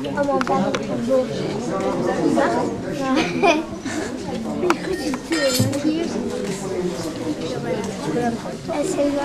Ah bon, pardon. Bon. C'est là.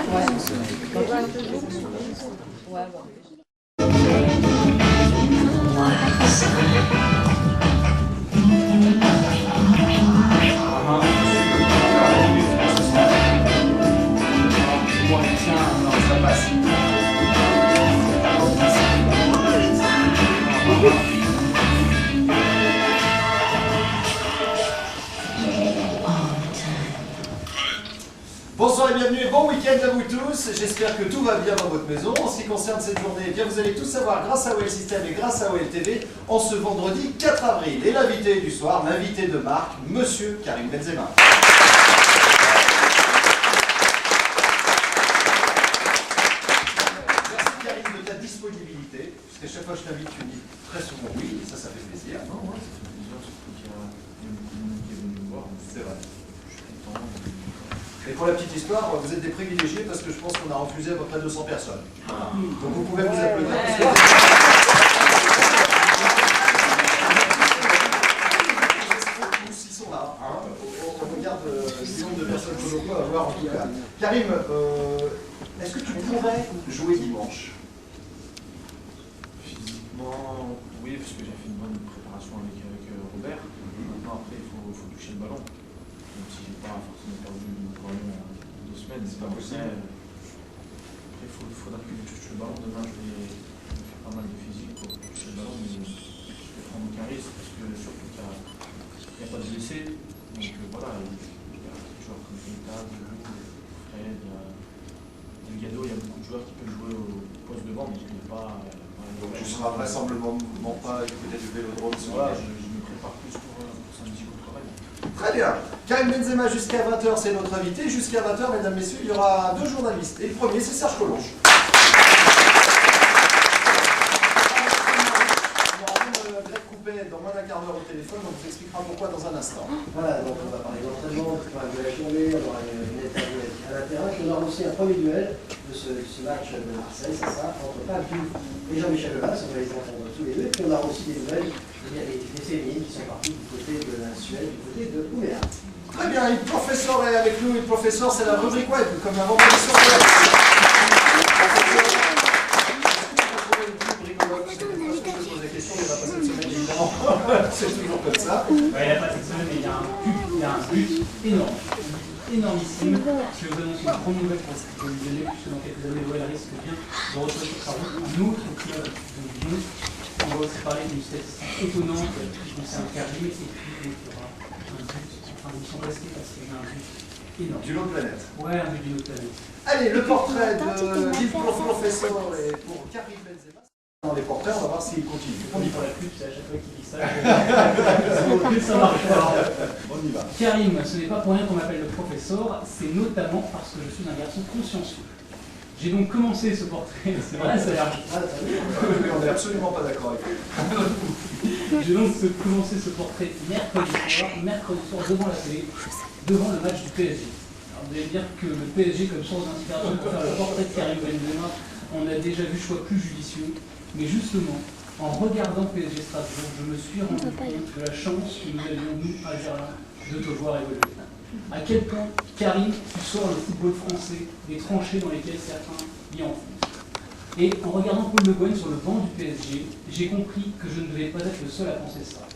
Bonsoir et bienvenue et bon week-end à vous tous. J'espère que tout va bien dans votre maison. En ce qui concerne cette journée, eh bien vous allez tous savoir grâce à OL System et grâce à OL TV en ce vendredi 4 avril. Et l'invité du soir, l'invité de marque, Monsieur Karim Benzema. Merci Karim de ta disponibilité. Parce qu'à chaque fois que je t'invite, tu me dis très souvent oui, et ça fait plaisir. Non, ouais, ça fait plaisir, surtout qu'il y a beaucoup de monde qui est venu me voir. C'est vrai. Je suis content. Et pour la petite histoire, vous êtes des privilégiés parce que je pense qu'on a refusé à peu près 200 personnes. Voilà. Donc vous pouvez vous applaudir. Tous ils sont là. Hein. On regarde le nombre de personnes que l'on peut avoir en tout cas. Karim, est-ce que tu pourrais jouer dimanche? Physiquement, oui, parce que j'ai fait une bonne préparation avec Robert. Maintenant, après, il faut toucher le ballon. Même si je n'ai pas forcément perdu le ballon en 2 semaines, c'est pas possible. Après, il faudra que je touche le ballon. Demain, je vais faire pas mal de physique pour toucher le ballon, mais je vais prendre aucun risque parce que surtout qu'il n'y a pas de blessés. Donc voilà, il y a des joueurs comme Keita, Fred, Delgado, il y a beaucoup de joueurs qui peuvent jouer au poste de banc, mais il n'y a pas. Donc tu ne seras vraisemblablement pas du côté du Vélodrome. Voilà, je me prépare plus pour samedi contre Rennes. Très bien. Karim Benzema jusqu'à 20h, c'est notre invité. Jusqu'à 20h, mesdames, messieurs, il y aura 2 journalistes. Et le premier, c'est Serge Collonges. Greg Coupet, dans moins d'un quart d'heure au téléphone, on vous expliquera pourquoi dans un instant. Voilà, donc on va parler d'entraînement, de la journée, on aura une interview à l'intérieur. On aura aussi un premier duel de ce match de Marseille, c'est ça, entre Papu et Jean-Michel Aulas, on va les entendre tous les deux. Puis on aura aussi des nouvelles, des féminines qui sont parties du côté de la Suède, du côté de Ouméa. Très bien, le professeur est avec nous. Le professeur, c'est la rubrique web, comme un vendredi sur web. C'est toujours comme ça. Ouais, il n'y a pas cette semaine, mais il y a un but énorme, énormissime. Je vais vous annoncer une grande nouvelle pour vous donner, puisque dans quelques années, l'OL risque bien de retrouver sur sa route un autre club de Lyon. On va aussi parler d'une statistique étonnante qui concerne Karim, et puis il y aura un but, enfin ils sont restés parce qu'il y a un but énorme. D'une autre planète. Ouais, un but d'une autre planète. Allez, le portrait de Yves Professeur et pour Karim Benzema. Dans les portraits, on va voir s'il continue. On dit pour la pub, c'est à chaque fois qu'il dit ça. Ça marche pas. On y va. Karim, ce n'est pas pour rien qu'on m'appelle le professeur, c'est notamment parce que je suis un garçon consciencieux. J'ai donc commencé ce portrait, c'est vrai, ça a l'air. On n'est absolument pas d'accord avec vous. J'ai donc commencé ce portrait mercredi soir devant la télé, devant le match du PSG. Alors vous allez me dire que le PSG comme source d'inspiration pour faire le portrait de Karim Benzema, on a déjà vu choix plus judicieux, mais justement, en regardant PSG Strasbourg, je me suis rendu compte de la chance que nous avions, nous, à Gerland, de te voir évoluer. À quel point, Karim, tu sors le football français des tranchées dans lesquelles certains y enfoncent. Et en regardant Paul Le Guen sur le banc du PSG, j'ai compris que je ne devais pas être le seul à penser ça.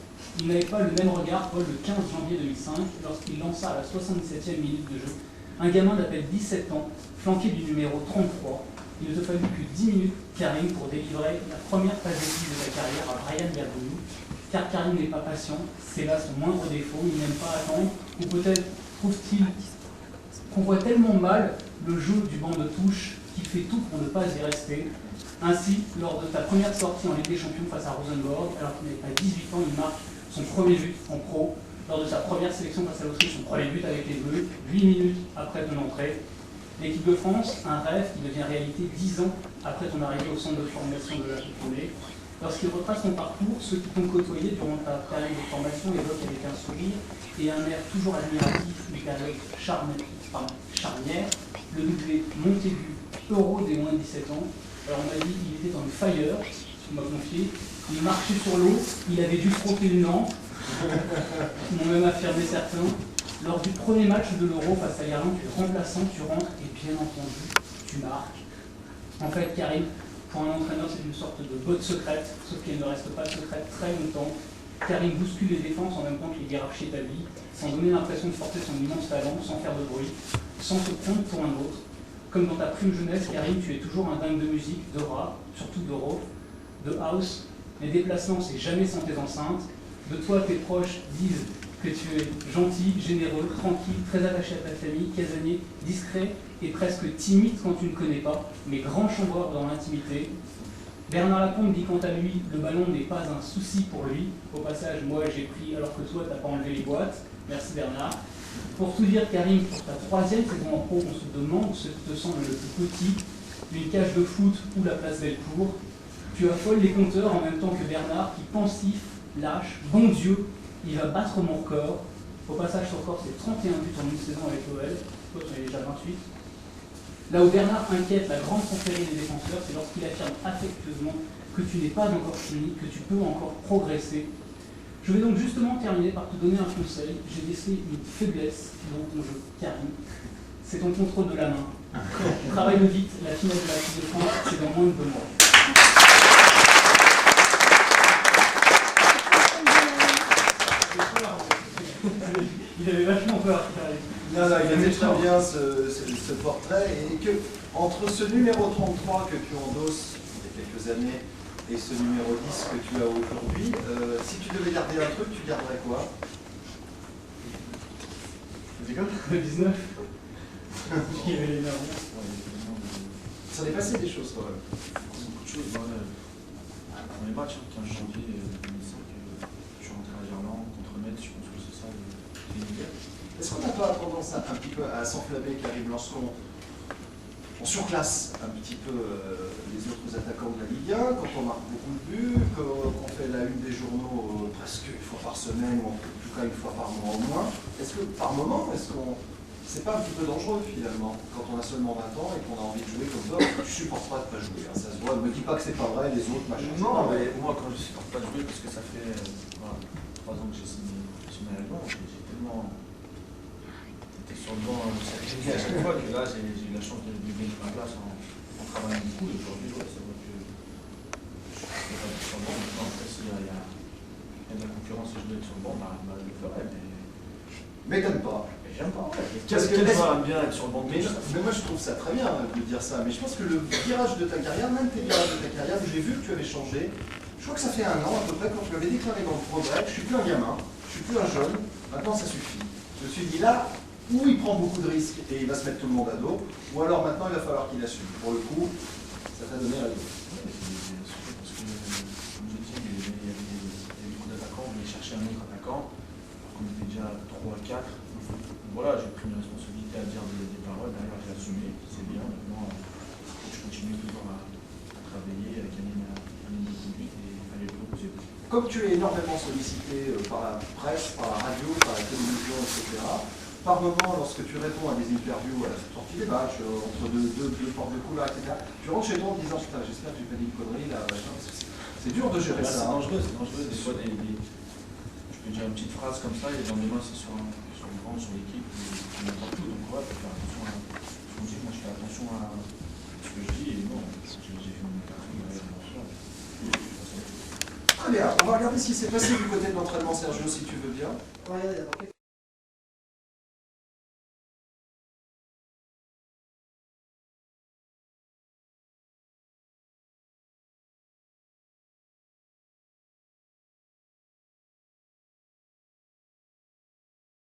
Il n'avait pas le même regard, Paul, le 15 janvier 2005, lorsqu'il lança à la 77e minute de jeu un gamin d'à peine 17 ans, flanqué du numéro 33. Il ne te fallut que 10 minutes, Karim, pour délivrer la première passe décisive de ta carrière à Brian Gabounou. Car Karim n'est pas patient, c'est là son moindre défaut, il n'aime pas attendre, ou peut-être trouve-t-il qu'on voit tellement mal le jeu du banc de touche qu'il fait tout pour ne pas y rester. Ainsi, lors de ta première sortie en Ligue des Champions face à Rosenborg, alors qu'il n'avait pas 18 ans, il marque son premier but en pro. Lors de sa première sélection face à l'Autriche, son premier but avec les Bleus, 8 minutes après ton entrée. L'équipe de France, un rêve qui devient réalité 10 ans après ton arrivée au centre de formation de la Fédé. Lorsqu'il retrace ton parcours, ceux qui t'ont côtoyé durant ta période de formation évoquent avec un sourire et un air toujours admiratif une période charnière, le doublé Montaigu, Euro des moins de 17 ans. Alors on m'a dit qu'il était dans le fire, tu m'as confié, il marchait sur l'eau, il avait dû frotter une lampe, m'ont même affirmé certains. Lors du premier match de l'Euro face à l'Irlande, tu es remplaçant, tu rentres et bien entendu, tu marques. En fait, Karim, pour un entraîneur, c'est une sorte de botte secrète, sauf qu'elle ne reste pas secrète très longtemps. Karim bouscule les défenses en même temps que les hiérarchies établies, sans donner l'impression de porter son immense talent, sans faire de bruit, sans se prendre pour un autre. Comme dans ta prime jeunesse, Karim, tu es toujours un dingue de musique, de rap, surtout de rock, de house. Les déplacements, c'est jamais sans tes enceintes. De toi, tes proches disent que tu es gentil, généreux, tranquille, très attaché à ta famille, casanier, discret et presque timide quand tu ne connais pas, mais grand chambreur dans l'intimité. Bernard Lacombe dit quant à lui, le ballon n'est pas un souci pour lui. Au passage, moi j'ai pris alors que toi t'as pas enlevé les boîtes. Merci Bernard. Pour tout dire, Karim, pour ta 3e saison en pro, on se demande ce qui te semble le plus petit, une cage de foot ou la place Bellecour. Tu affoles les compteurs en même temps que Bernard, qui pensif, lâche, bon Dieu, il va battre mon record. Au passage, son record c'est 31 buts en une saison avec l'OL. Toi tu en es déjà 28. Là où Bernard inquiète la grande confrérie des défenseurs, c'est lorsqu'il affirme affectueusement que tu n'es pas encore fini, que tu peux encore progresser. Je vais donc justement terminer par te donner un conseil. J'ai décelé une faiblesse dans ton jeu, Karim. C'est ton contrôle de la main. Travaille-le vite, la finale de la Coupe de France, c'est dans moins de 2 mois. Il avait vachement peur, Karim. Non, non, il aimait très bien ce portrait, et que entre ce numéro 33 que tu endosses il y a quelques années et ce numéro 10 que tu as aujourd'hui, si tu devais garder un truc, tu garderais quoi? Le 19. Il y avait les nerfs. Ça est passé des choses quand même. Beaucoup de choses. Dans les matchs, 15 janvier 2005, je suis rentré à l'Irlande contre Metz, je pense que c'est ça l'idée. Est-ce qu'on n'a pas tendance un petit peu à s'enflammer, Karim, lorsqu'on surclasse un petit peu les autres attaquants de la Ligue 1, quand on marque beaucoup de buts, qu'on fait la une des journaux presque une fois par semaine, ou en tout cas une fois par mois au moins? Est-ce que par moment, c'est pas un petit peu dangereux finalement, quand on a seulement 20 ans et qu'on a envie de jouer comme ça? Tu supportes pas de pas jouer, hein, ça se voit. Ne me dis pas que c'est pas vrai, les autres, machin. Non, mais moi quand je supporte pas de jouer, parce que ça fait 3 ans que j'ai signé avec moi, j'ai tellement été sur le banc à chaque fois que là j'ai eu la chance de gagner ma place en travaillant beaucoup, et aujourd'hui c'est vrai que je ne pas être sur le banc. Maintenant, après s'il y a de la concurrence et je dois être sur le banc, je le ferai, mais M'étonne pas. j'aime pas. Qu'est-ce que Quel joueur aime bien être sur le banc de touche? Mais moi je trouve ça très bien de dire ça, mais je pense que le virage de ta carrière, l'un de tes virages de ta carrière, où j'ai vu que tu avais changé, je crois que ça fait 1 an à peu près quand tu avais déclaré dans le progrès, je suis plus un gamin, je suis plus un jeune, maintenant ça suffit. Je me suis dit là, ou il prend beaucoup de risques et il va se mettre tout le monde à dos, ou alors maintenant il va falloir qu'il assume. Pour le coup, ça t'a donné raison. Surtout parce que, comme je dis, il y avait beaucoup d'attaquants, on voulait chercher un autre attaquant, alors qu'on était déjà 3 à 4. Voilà, j'ai pris une responsabilité à dire des paroles, derrière j'ai assumé, c'est bien. Maintenant, je continue toujours à travailler, à gagner ma ligne de conduite et à aller le proposer. Comme tu es énormément sollicité par la presse, par la radio, par la télévision, etc., par moment, lorsque tu réponds à des interviews à la sortie des matchs, entre deux portes de couloir, etc., tu rentres chez toi en te disant putain, j'espère que j'ai pas dit une connerie là, machin, parce que c'est dur de gérer ça. C'est dangereux, c'est dangereux. Des fois, je peux dire une petite phrase comme ça, et dans mes mains, c'est sur le banc, sur l'équipe, n'importe où. Donc, ouais, faut faire attention à ce qu'on dit. Moi, je fais attention à ce que je dis, et non, j'ai fait mon carrière. Très bien, on va regarder ce qui s'est passé du côté de l'entraînement, Sergio, si tu veux bien. On va regarder d'abord quelques